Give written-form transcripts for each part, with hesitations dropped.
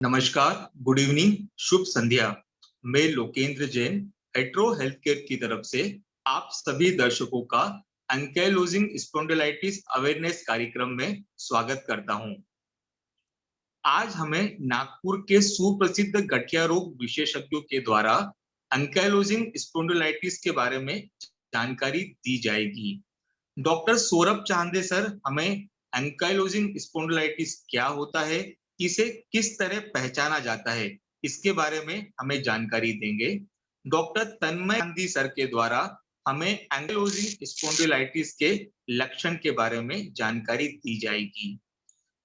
नमस्कार, good evening, शुभ संध्या। मैं Lokendra Jain, hetero health care की तरफ से आप सभी दर्शकों का एंकाइलोजिंग स्पॉन्डिलाइटिस अवेयरनेस कार्यक्रम में स्वागत करता हूं। आज हमें नागपुर के सुप्रसिद्ध गठिया रोग विशेषज्ञों के द्वारा एंकाइलोजिंग स्पॉन्डिलाइटिस के बारे में जानकारी दी जाएगी। डॉक्टर सौरभ चांदे सर हमें एंकाइलोजिंग स्पॉन्डिलाइटिस क्या होता है, इसे किस तरह पहचाना जाता है, इसके बारे में हमें जानकारी देंगे। डॉक्टर तन्मय गांधी सर के द्वारा हमें एंकाइलोजिंग स्पॉन्डिलाइटिस के लक्षण के बारे में जानकारी दी जाएगी।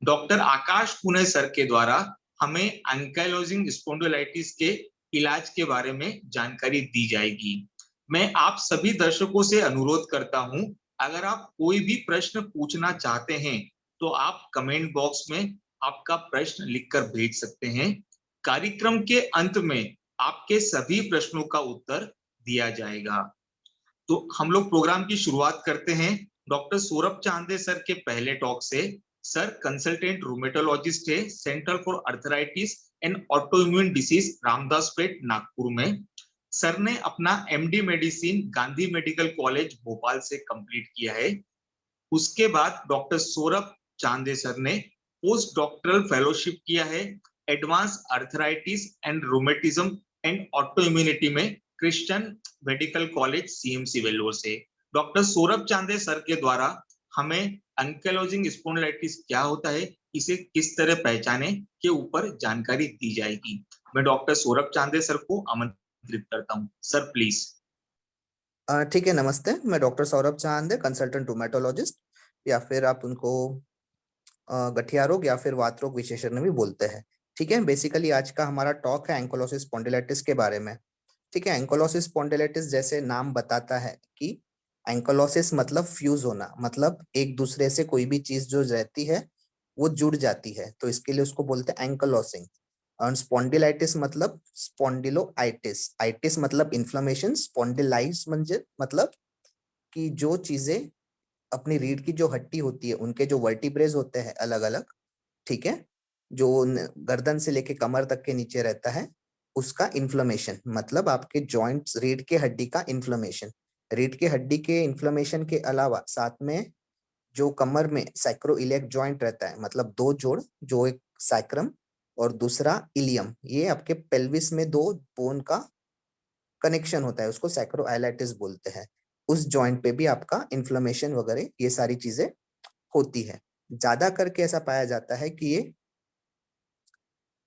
डॉक्टर आकाश पुणे सर के द्वारा हमें एंकाइलोजिंग स्पॉन्डिलाइटिस के इलाज के बारे में जानकारी दी जाएगी। मैं आप सभी दर्शकों से अनुरोध करता हूं, अगर आप कोई भी प्रश्न पूछना चाहते हैं तो आप कमेंट बॉक्स में आपका प्रश्न लिखकर भेज सकते हैं। कार्यक्रम के अंत में आपके सभी प्रश्नों का उत्तर दिया जाएगा। तो हम लोग प्रोग्राम की शुरुआत करते हैं डॉक्टर सौरभ चांदे सर के पहले टॉक से। सर कंसल्टेंट रूमेटोलॉजिस्ट है, centre for arthritis and autoimmune disease, Ramdaspeth, Nagpur में। सर ने अपना MD medicine Gandhi medical college Bhopal से कंप्लीट किया है। उसके बाद डॉक्टर सौरभ चांदे सर ने पोस्ट डॉक्टरल फेलोशिप किया है advance arthritis and rheumatism and autoimmunity में Christian medical college CMC Vellore से। डॉक्टर सौरभ चांदे सर के द्वारा हमें एंकाइलोजिंग स्पॉन्डिलाइटिस क्या होता है, इसे किस तरह पहचाने के ऊपर जानकारी दी जाएगी। मैं डॉक्टर सौरभ चांदे सर को आमंत्रित करता हूं। Sir please. ठीक है, नमस्ते। मैं doctor Saurabh Chande, consultant rheumatologist, या फिर आप उनको गठिया रोग या फिर वात रोग विशेषज्ञ भी बोलते हैं। ठीक है, बेसिकली आज का हमारा टॉक है एंकोलोसिस स्पॉन्डिलाइटिस के बारे में। ठीक है, एंकोलोसिस स्पॉन्डिलाइटिस जैसे नाम बताता है कि एंकोलोसिस मतलब फ्यूज होना, मतलब एक दूसरे से कोई भी चीज जो रहती है वो जुड़ जाती है, तो इसके लिए उसको बोलते हैं एंकोलोसिंग। और स्पॉन्डिलाइटिस मतलब स्पॉन्डिलोआइटिस, आइटिस मतलब इन्फ्लेमेशन, स्पॉन्डिलाइटिस मतलब कि जो चीजें अपनी रीढ़ की जो हड्डी होती है उनके जो वर्टिब्रेज होते हैं अलग अलग, ठीक है, जो गर्दन से लेके कमर तक के नीचे रहता है, उसका इन्फ्लेमेशन, मतलब आपके जॉइंट्स, रीढ़ के हड्डी का इन्फ्लेमेशन। रीढ़ के हड्डी के इन्फ्लेमेशन के अलावा साथ में जो कमर में सैक्रोइलियक जॉइंट रहता है, मतलब दो जोड़, जो एक सैक्रम और दूसरा इलियम, ये आपके पेल्विस में दो बोन का कनेक्शन होता है, उसको सैक्रोइलाइटिस बोलते हैं। उस जॉइंट पे भी आपका इन्फ्लेमेशन वगैरह ये सारी चीजें होती है। ज्यादा करके ऐसा पाया जाता है कि ये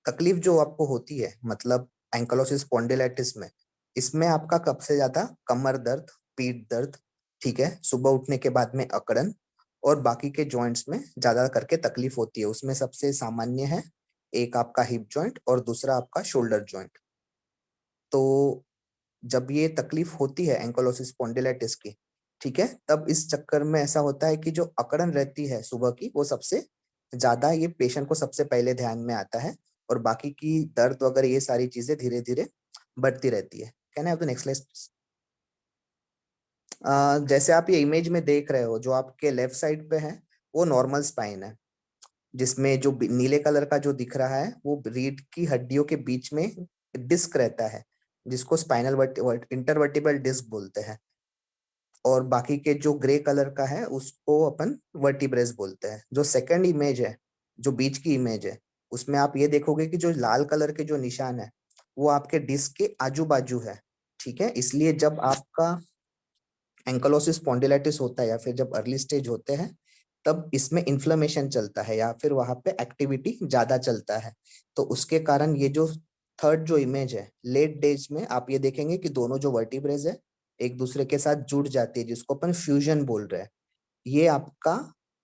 तकलीफ जो आपको होती है, मतलब एंकाइलोसिस स्पॉन्डिलाइटिस में, इसमें आपका कब से ज्यादा कमर दर्द, पीठ दर्द, ठीक है, सुबह उठने के बाद में अकड़न, और बाकी के जॉइंट्स में ज्यादा करके तकलीफ होती है। उसमें सबसे सामान्य है एक आपका हिप जॉइंट और दूसरा आपका शोल्डर जॉइंट। तो जब ये तकलीफ होती है एंकाइलोसिस स्पॉन्डिलाइटिस की, ठीक है, तब इस चक्कर में ऐसा होता है कि जो अकड़न रहती है सुबह की, वो सबसे ज्यादा ये पेशेंट को सबसे पहले ध्यान में आता है, और बाकी की दर्द वगैरह ये सारी चीजें धीरे धीरे बढ़ती रहती है। Can I have the next slide? जैसे आप ये इमेज में देख रहे हो, जो आपके लेफ्ट साइड पे है वो नॉर्मल स्पाइन है, जिसमें जो नीले कलर का जो दिख रहा है वो रीढ़ की हड्डियों के बीच में डिस्क रहता है, जिसको स्पाइनल इंटरवर्टिबल डिस्क बोलते हैं। और बाकी के जो ग्रे कलर का है उसको अपन वर्टिब्रेस बोलते हैं। जो सेकंड इमेज है, जो बीच की इमेज है, उसमें आप ये देखोगे कि जो लाल कलर के जो निशान है वो आपके डिस्क के आजू बाजू है, ठीक है। इसलिए जब आपका एंकाइलोसिस स्पॉन्डिलाइटिस होता है या फिर जब अर्ली स्टेज होते हैं, तब इसमें इन्फ्लेमेशन चलता है या फिर वहां पे एक्टिविटी ज्यादा चलता है। तो उसके कारण ये जो थर्ड जो इमेज है, लेट डेज में आप ये देखेंगे कि दोनों जो वर्टिब्रेज है एक दूसरे के साथ जुड़ जाती है, जिसको अपन फ्यूजन बोल रहे हैं। ये आपका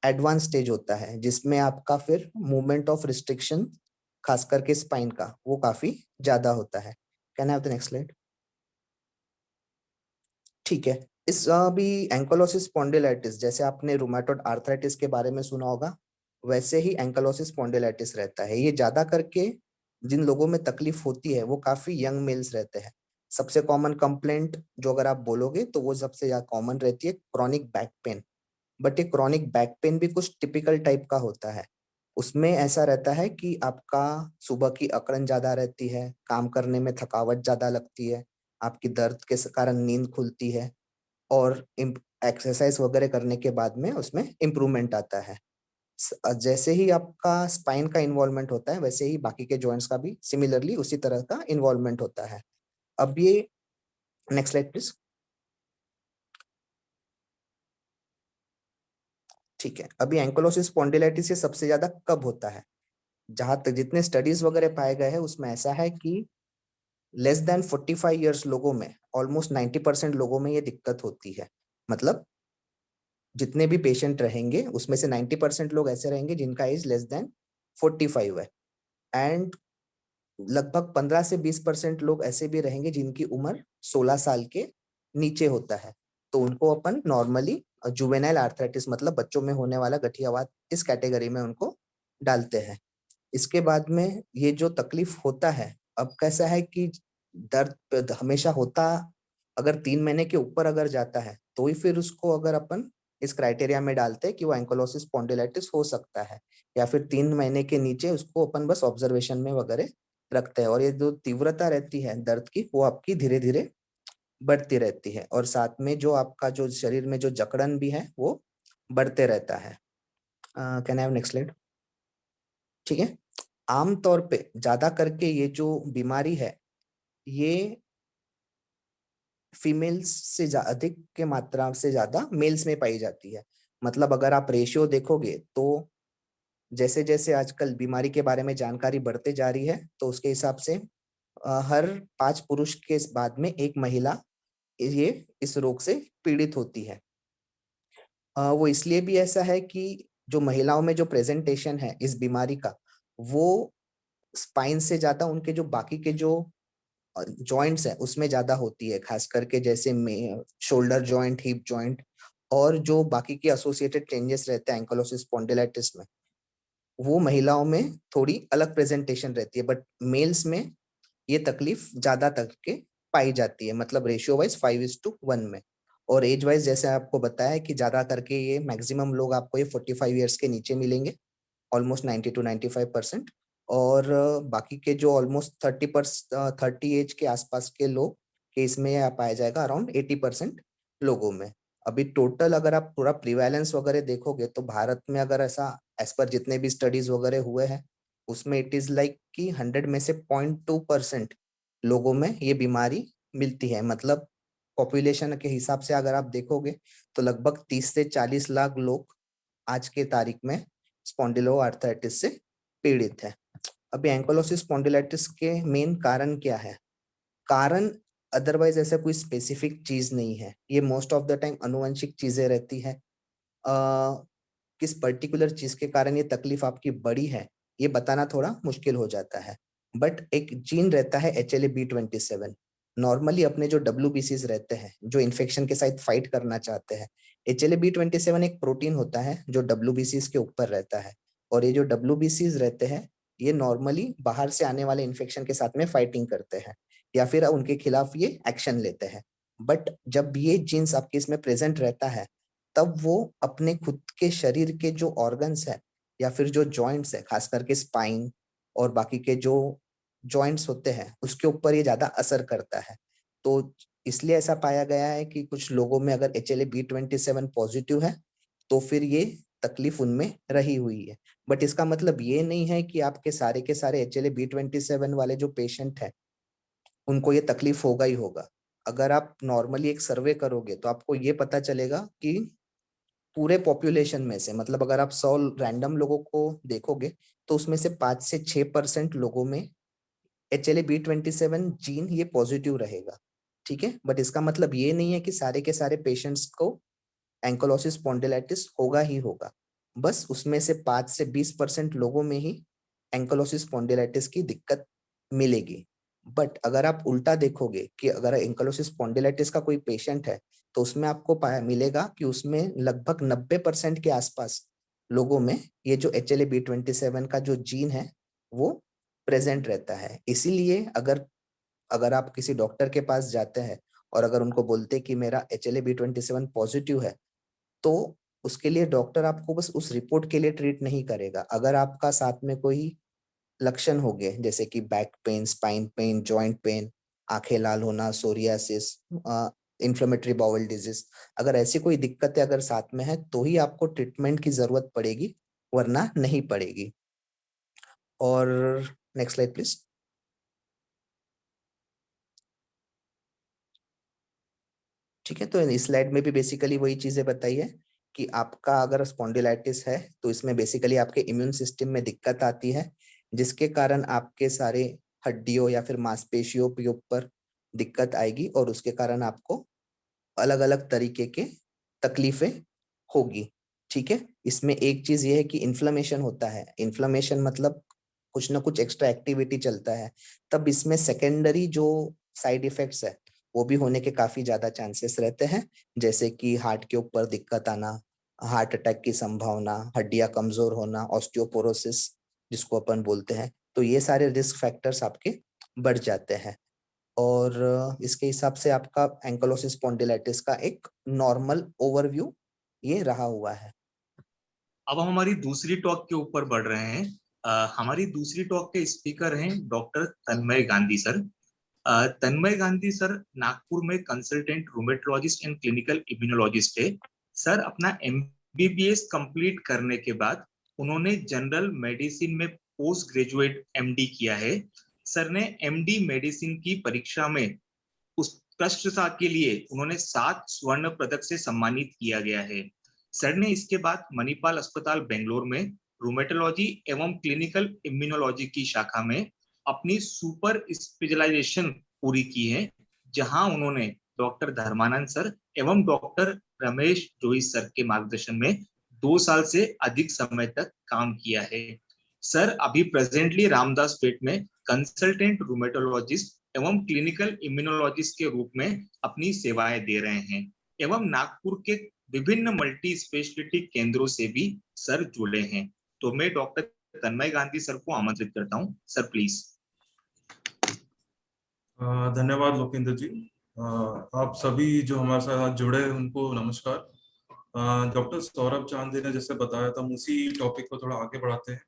एडवांस स्टेज होता है, जिसमें आपका फिर मूवमेंट ऑफ रिस्ट्रिक्शन, खास करके स्पाइन का, वो काफी ज्यादा होता है। Can I have the next slide? ठीक है, इस अभी एंकाइलोसिस स्पॉन्डिलाइटिस, जैसे आपने रुमेटॉइड आर्थराइटिस के बारे में सुना होगा, वैसे ही एंकाइलोसिस स्पॉन्डिलाइटिस रहता है। ये ज्यादा करके जिन लोगों में तकलीफ होती है वो काफी यंग मेल्स रहते हैं। सबसे कॉमन कंप्लेंट जो अगर आप बोलोगे तो वो सबसे ज्यादा कॉमन रहती है क्रॉनिक बैक पेन। बट ये क्रॉनिक बैक पेन भी कुछ टिपिकल टाइप का होता है। उसमें ऐसा रहता है कि आपका सुबह की अकड़न ज्यादा रहती है, काम करने में थकावट ज्यादा लगती है, आपकी दर्द के कारण नींद खुलती है और एक्सरसाइज वगैरह करने के बाद में उसमें इम्प्रूवमेंट आता है। जैसे ही आपका स्पाइन का इन्वॉल्वमेंट होता है वैसे ही बाकी के जॉइंट्स का भी सिमिलरली उसी तरह का इन्वॉल्वमेंट होता है। अब ये नेक्स्ट स्लाइड प्लीज। ठीक है, अभी एंकोलोसिस स्पॉन्डिलाइटिस ये सबसे ज्यादा कब होता है? जहां तक जितने स्टडीज वगैरह पाए गए हैं उसमें ऐसा है कि लेस देन 45 ईयर्स लोगों में ऑलमोस्ट 90% लोगों में ये दिक्कत होती है। मतलब जितने भी पेशेंट रहेंगे उसमें से 90% लोग ऐसे रहेंगे जिनका एज लेस देन 45 है, एंड लगभग 15 से 20% लोग ऐसे भी रहेंगे जिनकी उम्र 16 साल के नीचे होता है। तो उनको अपन नॉर्मली जुवेनाइल आर्थराइटिस मतलब बच्चों में होने वाला गठियावात इस कैटेगरी में उनको डालते हैं। इसके बाद में ये जो तकलीफ होता है, अब कैसा है कि दर्द हमेशा होता, अगर 3 महीने के ऊपर अगर जाता है तो ही फिर उसको अगर अपन इस क्राइटेरिया में डालते हैं कि वो एंकोलोसिस स्पॉन्डिलाइटिस हो सकता है, या फिर 3 महीने के नीचे उसको अपन बस ऑब्जर्वेशन में वगैरह रखते हैं। और ये जो तीव्रता रहती है दर्द की वो आपकी धीरे धीरे बढ़ती रहती है, और साथ में जो आपका जो शरीर में जो जकड़न भी है वो बढ़ते रहता है। Can I have next slide? ठीक है, आमतौर पे ज्यादा करके ये जो बीमारी है ये फीमेल्स से अधिक के मात्रा से ज्यादा मेल्स में पाई जाती है। मतलब अगर आप रेशियो देखोगे तो जैसे जैसे आजकल बीमारी के बारे में जानकारी बढ़ते जा रही है तो उसके हिसाब से हर 5 पुरुष के बाद में एक महिला ये इस रोग से पीड़ित होती है। वो इसलिए भी ऐसा है कि जो महिलाओं में जो प्रेजेंटेशन है इस बीमारी का वो स्पाइन से ज्यादा उनके जो बाकी के जो जॉइंट्स है उसमें ज्यादा होती है, खास करके जैसे शोल्डर जॉइंट, हिप जॉइंट, और जो बाकी के एसोसिएटेड चेंजेस रहते हैं एंकोलोसिस स्पॉन्डिलाइटिस में वो महिलाओं में थोड़ी अलग प्रेजेंटेशन रहती है, बट मेल्स में ये तकलीफ ज्यादा तक के पाई जाती है, मतलब रेशियो वाइज 5:1 में। और एज वाइज जैसे आपको बताया कि ज्यादा करके ये मैक्सिमम लोग आपको ये 45 ईयर्स के नीचे मिलेंगे, ऑलमोस्ट 90 to 95%। और बाकी के जो ऑलमोस्ट 30 एज के आसपास के लोग के इसमें यह पाया जाएगा अराउंड 80% लोगों में। अभी टोटल अगर आप पूरा प्रिवेलेंस वगैरह देखोगे तो भारत में अगर ऐसा एज पर जितने भी स्टडीज वगैरह हुए हैं उसमें इट इज लाइक कि 100 में से 0.2% लोगों में ये बीमारी मिलती है। मतलब पॉपुलेशन के हिसाब से अगर आप देखोगे तो लगभग 30 से 40 लाख लोग आज के तारीख में स्पॉन्डिलोआर्थराइटिस से पीड़ित है। अभी एंकोलोसिस स्पॉन्डिलाइटिस के मेन कारण क्या है? कारण अदरवाइज ऐसा कोई स्पेसिफिक चीज नहीं है, ये मोस्ट ऑफ द टाइम अनुवंशिक चीजें रहती है। किस पर्टिकुलर चीज के कारण ये तकलीफ आपकी बड़ी है ये बताना थोड़ा मुश्किल हो जाता है, बट एक जीन रहता है HLA-B27। नॉर्मली अपने जो WBCs रहते हैं जो इन्फेक्शन के साथ फाइट करना चाहते हैं, HLA-B27 एक प्रोटीन होता है जो WBCs के ऊपर रहता है, और ये जो WBCs रहते हैं ये नॉर्मली बाहर से आने वाले इन्फेक्शन के साथ में फाइटिंग करते हैं या फिर उनके खिलाफ ये एक्शन लेते हैं। बट जब ये जीन्स आपके इसमें प्रेजेंट रहता है तब वो अपने खुद के शरीर के जो ऑर्गन्स है या फिर जो जॉइंट्स है, खास करके स्पाइन और बाकी के जो जॉइंट्स होते हैं उसके ऊपर ये ज्यादा असर करता है। तो इसलिए ऐसा पाया गया है कि कुछ लोगों में अगर HLA-B27 पॉजिटिव है तो फिर ये तकलीफ उनमें रही हुई है। बट इसका मतलब ये नहीं है कि आपके सारे के सारे HLA-B27 वाले जो पेशेंट है उनको ये तकलीफ होगा ही होगा। अगर आप नॉर्मली एक सर्वे करोगे तो आपको ये पता चलेगा कि पूरे पॉपुलेशन में से, मतलब अगर आप 100 रैंडम लोगों को देखोगे तो उसमें से 5 से 6% लोगों में HLA-B27 जीन ये पॉजिटिव रहेगा। ठीक है, बट इसका मतलब ये नहीं है कि सारे के सारे पेशेंट्स को एंकोलोसिस स्पॉन्डिलाइटिस होगा ही होगा। बस उसमें से 5 से 20% लोगों में ही एंकोलोसिस स्पॉन्डिलाइटिस की दिक्कत मिलेगी। बट अगर आप उल्टा देखोगे कि अगर एंकोलोसिस स्पॉन्डिलाइटिस का कोई पेशेंट है तो उसमें आपको पाया मिलेगा कि उसमें लगभग 90% के आसपास लोगों में ये जो HLA-B27 का जो जीन है वो प्रेजेंट रहता है। इसीलिए अगर अगर आप किसी डॉक्टर के पास जाते हैं और अगर उनको बोलते कि मेरा HLA-B27 पॉजिटिव है तो उसके लिए डॉक्टर आपको बस उस रिपोर्ट के लिए ट्रीट नहीं करेगा। अगर आपका साथ में कोई लक्षण हो गए जैसे कि back pain, spine pain, joint pain, आंखें लाल होना, सोरियासिस, इन्फ्लेमेटरी बाउल डिजीज, अगर ऐसी कोई दिक्कतें अगर साथ में है तो ही आपको ट्रीटमेंट की जरूरत पड़ेगी, वरना नहीं पड़ेगी। और नेक्स्ट स्लाइड प्लीज। ठीक है, तो इस स्लाइड में भी बेसिकली वही चीजें बताई है कि आपका अगर स्पॉन्डिलाइटिस है तो इसमें बेसिकली आपके इम्यून सिस्टम में दिक्कत आती है, जिसके कारण आपके सारे हड्डियों या फिर मांसपेशियों के ऊपर दिक्कत आएगी और उसके कारण आपको अलग अलग तरीके के तकलीफें होगी। ठीक है, इसमें एक चीज ये है कि इन्फ्लेमेशन होता है। इन्फ्लेमेशन मतलब कुछ ना कुछ एक्स्ट्रा एक्टिविटी चलता है, तब इसमें सेकेंडरी जो साइड इफेक्ट्स है वो भी होने के काफी ज्यादा चांसेस रहते हैं, जैसे कि हार्ट के ऊपर दिक्कत आना, हार्ट अटैक की संभावना, हड्डियां कमजोर होना, ऑस्टियोपोरोसिस जिसको अपन बोलते हैं। तो ये सारे रिस्क फैक्टर्स आपके बढ़ जाते हैं। और इसके हिसाब से आपका एंकाइलोसिस स्पॉन्डिलाइटिस का एक नॉर्मल ओवरव्यू ये रहा हुआ है। अब हम हमारी दूसरी टॉक के ऊपर बढ़ रहे हैं। हमारी दूसरी टॉक के स्पीकर हैं डॉक्टर तन्मय गांधी सर। तन्मय गांधी सर नागपुर में consultant rheumatologist and clinical immunologist है। सर अपना एमबीबीएस कंप्लीट करने के बाद उन्होंने जनरल मेडिसिन में पोस्ट ग्रेजुएट एमडी किया है। सर ने एमडी मेडिसिन की परीक्षा में उत्कृष्टता के लिए उन्होंने 7 स्वर्ण पदक से सम्मानित किया गया है। सर ने इसके बाद मणिपाल अस्पताल बेंगलोर में रूमेटोलॉजी एवं क्लिनिकल इम्यूनोलॉजी की शाखा में अपनी सुपर स्पेशलाइजेशन पूरी की है, जहां उन्होंने डॉक्टर धर्मानंद सर एवं डॉक्टर रमेश जोइस सर के मार्गदर्शन में 2 साल से अधिक समय तक काम किया है। सर अभी प्रेजेंटली रामदास पेट में कंसल्टेंट रूमेटोलॉजिस्ट एवं क्लिनिकल इम्यूनोलॉजिस्ट के रूप में अपनी सेवाएं दे रहे हैं एवं नागपुर के विभिन्न मल्टी स्पेशलिटी केंद्रों से भी सर जुड़े हैं। तो मैं डॉक्टर तन्मय गांधी सर को आमंत्रित करता हूं। Sir please. धन्यवाद लोकेंद्र जी। आप सभी जो हमारे साथ जुड़े हैं उनको नमस्कार। डॉक्टर सौरभ चांदे ने जैसे बताया था, हम उसी टॉपिक को थोड़ा आगे बढ़ाते हैं।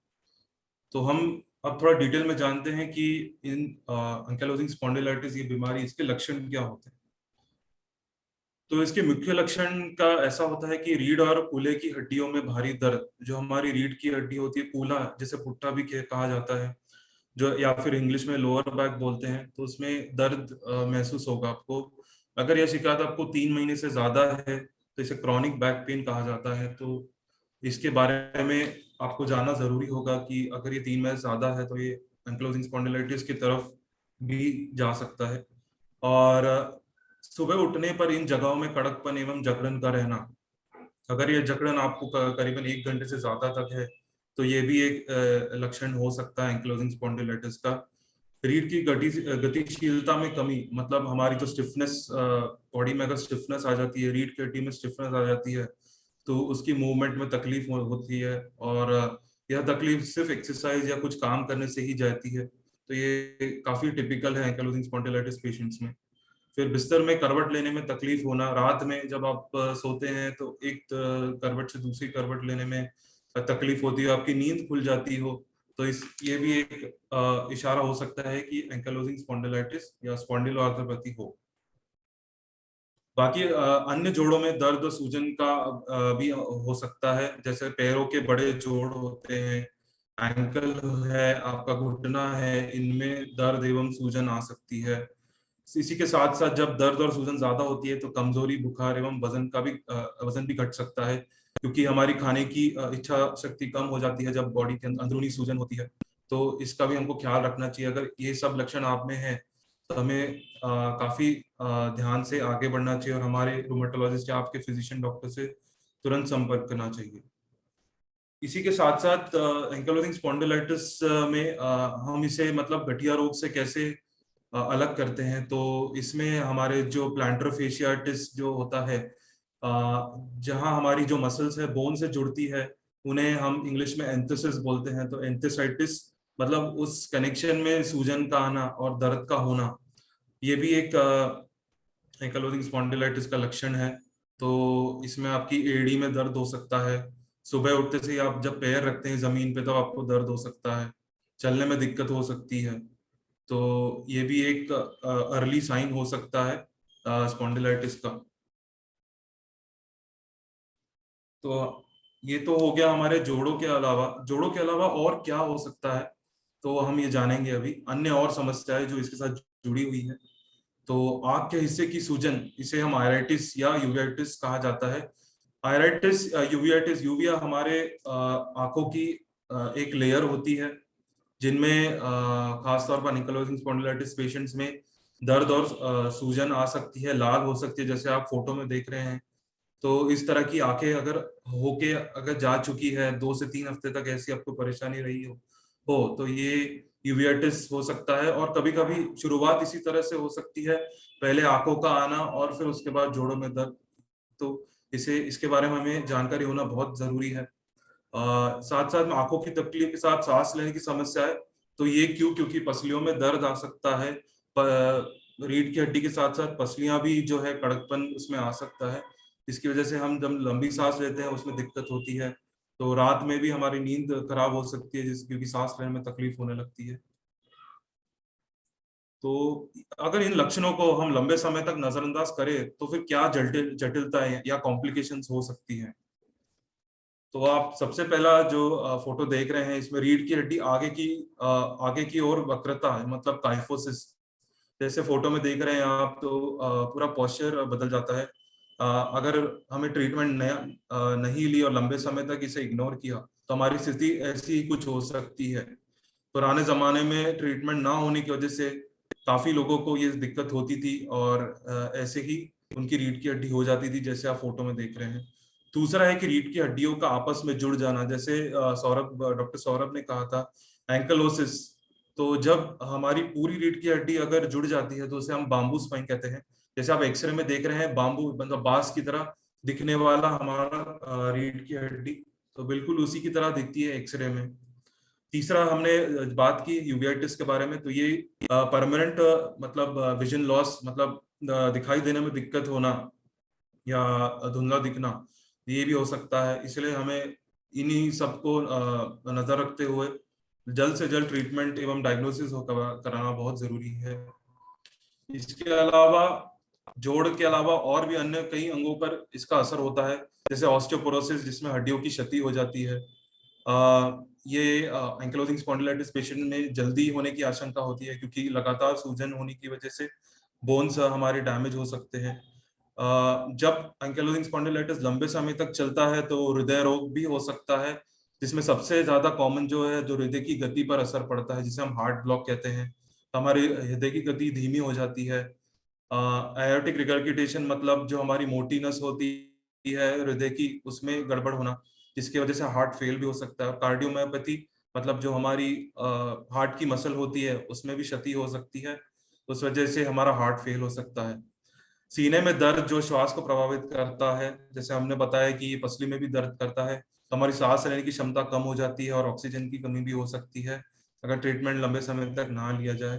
तो हम अब थोड़ा डिटेल में जानते हैं कि इन एंकाइलोजिंग स्पॉन्डिलाइटिस, ये बीमारी, इसके लक्षण क्या होते हैं। तो इसके मुख्य लक्षण का ऐसा होता है कि रीढ़ और कूल्हे की हड्डियों में भारी दर्द, जो हमारी रीढ़ की हड्डी होती है, कूल्हा जिसे पुट्टा भी कहा जाता है, जो या फिर इंग्लिश में लोअर बैक बोलते हैं, तो उसमें दर्द महसूस होगा आपको। अगर यह शिकायत आपको 3 महीने से ज्यादा है तो इसे क्रॉनिक बैक पेन कहा जाता है। तो इसके बारे में आपको जानना जरूरी होगा कि अगर ये 3 महीने से ज्यादा है तो ये एंकाइलोजिंग स्पॉन्डिलाइटिस की तरफ भी जा सकता है। और सुबह उठने पर इन जगहों में कड़कपन एवं जकड़न का रहना, अगर ये जकड़न आपको करीबन 1 घंटे से ज्यादा तक है तो ये भी एक लक्षण हो सकता है एंकाइलोजिंग स्पॉन्डिलाइटिस का। रीढ़ की गतिशीलता में कमी, मतलब हमारी जो स्टिफनेस, बॉडी में अगर स्टिफनेस आ जाती है, रीढ़ की हड्डी में स्टिफनेस आ जाती है तो उसकी मूवमेंट में तकलीफ होती है। और यह तकलीफ सिर्फ एक्सरसाइज या कुछ काम करने से ही जाती है। तो ये काफी टिपिकल है एंकाइलोजिंग स्पॉन्डिलाइटिस पेशेंट्स में। फिर बिस्तर में करवट लेने में तकलीफ होना, रात में जब आप सोते हैं तो एक करवट से दूसरी करवट लेने में तकलीफ होती है, आपकी नींद खुल जाती हो, तो ये भी एक इशारा हो सकता है कि एंकाइलोजिंग स्पॉन्डिलाइटिस या स्पॉन्डिलोआर्थोपैथी हो। बाकी अन्य जोड़ों में दर्द और सूजन का भी हो सकता है, जैसे पैरों के बड़े जोड़ होते हैं, एंकल है, आपका घुटना है, इनमें दर्द एवं सूजन आ सकती है। इसी के साथ साथ जब दर्द और सूजन ज्यादा होती है तो कमजोरी, बुखार एवं वजन भी घट सकता है, क्योंकि हमारी खाने की इच्छा शक्ति कम हो जाती है जब बॉडी के अंदरूनी सूजन होती है। तो इसका भी हमको ख्याल रखना चाहिए। अगर ये सब लक्षण आप में है तो हमें काफी ध्यान से आगे बढ़ना चाहिए और हमारे रूमेटोलॉजिस्ट या आपके फिजिशियन डॉक्टर से तुरंत संपर्क करना चाहिए। इसी के साथ साथ एंकाइलोजिंग स्पॉन्डिलाइटिस में हम इसे मतलब गठिया रोग से कैसे अलग करते हैं। तो इसमें हमारे जो प्लांटर फेशियाटिस जो होता है, जहां हमारी जो मसल्स है बोन से जुड़ती है, उन्हें हम इंग्लिश में एंथेसिस बोलते हैं। तो एंथेसाइटिस मतलब उस कनेक्शन में सूजन का आना और दर्द का होना, ये भी एक एंकाइलोजिंग स्पॉन्डिलाइटिस का लक्षण है। तो इसमें आपकी एड़ी में दर्द हो सकता है, सुबह उठते से ही आप जब पैर रखते हैं जमीन पे तब आपको दर्द हो सकता है, चलने में दिक्कत हो सकती है। तो ये भी एक अर्ली साइन हो सकता है स्पॉन्डिलाइटिस का। तो ये तो हो गया हमारे जोड़ों के अलावा और क्या हो सकता है, तो हम ये जानेंगे अभी। अन्य और समस्याएं जो इसके साथ जुड़ी हुई है, तो आंख के हिस्से की सूजन, इसे हम आयराइटिस या यूवियाटिस कहा जाता है। आयराइटिस यूवियाटिस, यूविया हमारे आंखों की एक लेयर होती है जिनमें खासतौर पर एंकिलोजिंग स्पॉन्डिलाइटिस पेशेंट्स में दर्द और सूजन आ सकती है, लाल हो सकती है, जैसे आप फोटो में देख रहे हैं। तो इस तरह की आंखें अगर जा चुकी है 2 से 3 हफ्ते तक ऐसी आपको परेशानी रही हो तो ये यूवियाटिस हो सकता है। और कभी कभी शुरुआत इसी तरह से हो सकती है, पहले आंखों का आना और फिर उसके बाद जोड़ों में दर्द। तो इसके बारे में हमें जानकारी होना बहुत जरूरी है। साथ साथ में आंखों की तकलीफ के साथ सांस लेने की समस्या है। तो ये क्योंकि पसलियों में दर्द आ सकता है, रीढ़ की हड्डी के साथ साथ पसलियां भी जो है कड़कपन उसमें आ सकता है। इसकी वजह से हम जब लंबी सांस लेते हैं उसमें दिक्कत होती है। तो रात में भी हमारी नींद खराब हो सकती है क्योंकि सांस लेने में तकलीफ होने लगती है। तो अगर इन लक्षणों को हम लंबे समय तक नजरअंदाज करें तो फिर क्या जटिलताएं या कॉम्प्लिकेशंस हो सकती हैं। तो आप सबसे पहला जो फोटो देख रहे हैं, इसमें रीढ़ की हड्डी आगे की ओर वक्रता है, मतलब काइफोसिस। जैसे फोटो में देख रहे हैं आप, तो पूरा पोस्चर बदल जाता है। अगर हमें ट्रीटमेंट नहीं ली और लंबे समय तक इसे इग्नोर किया तो हमारी स्थिति ऐसी ही कुछ हो सकती है। पुराने जमाने में ट्रीटमेंट ना होने की वजह से काफी लोगों को ये दिक्कत होती थी और ऐसे ही उनकी रीढ़ की हड्डी हो जाती थी, जैसे आप फोटो में देख रहे हैं। दूसरा है कि रीढ़ की हड्डियों का आपस में जुड़ जाना, जैसे डॉक्टर सौरभ ने कहा था, एंकलोसिस। तो जब हमारी पूरी रीढ़ की हड्डी अगर जुड़ जाती है तो उसे हम बाम्बू स्पाइन कहते हैं। जैसे आप एक्सरे में देख रहे हैं, बाम्बू मतलब बांस की तरह दिखने वाला हमारा रीढ़ की हड्डी, तो बिल्कुल उसी की तरह दिखती है एक्सरे में। तीसरा हमने बात की यूवियाटिस के बारे में, तो ये परमानेंट मतलब विजन लॉस, मतलब दिखाई देने में दिक्कत होना या धुंधला दिखना, ये भी हो सकता है। इसलिए हमें इन्हीं सबको नजर रखते हुए जल्द से जल्द ट्रीटमेंट एवं डायग्नोसिस कराना बहुत जरूरी है। इसके अलावा जोड़ के अलावा और भी अन्य कई अंगों पर इसका असर होता है, जैसे ऑस्टियोपोरोसिस, जिसमें हड्डियों की क्षति हो जाती है। ये एंकिलोजिंग स्पॉन्डिलाइटिस पेशेंट में जल्दी होने की आशंका होती है क्योंकि लगातार सूजन होने की वजह से बोन्स हमारे डैमेज हो सकते हैं। जब एंकिलोजिंग स्पॉन्डिलाइटिस लंबे समय तक चलता है तो हृदय रोग भी हो सकता है, जिसमें सबसे ज्यादा कॉमन जो है, जो हृदय की गति पर असर पड़ता है, जिसे हम हार्ट ब्लॉक कहते हैं। हमारी हृदय की गति धीमी हो जाती है। एयोर्टिक रिगर्गिटेशन, मतलब जो हमारी मोटी नस होती है हृदय की, उसमें गड़बड़ होना, जिसकी वजह से हार्ट फेल भी हो सकता है। और कार्डियोमायोपैथी, मतलब जो हमारी हार्ट की मसल होती है उसमें भी क्षति हो सकती है, उस वजह से हमारा हार्ट फेल हो सकता है। सीने में दर्द जो श्वास को प्रभावित करता है, जैसे हमने बताया कि ये पसली में भी दर्द करता है, तो हमारी सांस लेने की क्षमता कम हो जाती है और ऑक्सीजन की कमी भी हो सकती है अगर ट्रीटमेंट लंबे समय तक ना लिया जाए।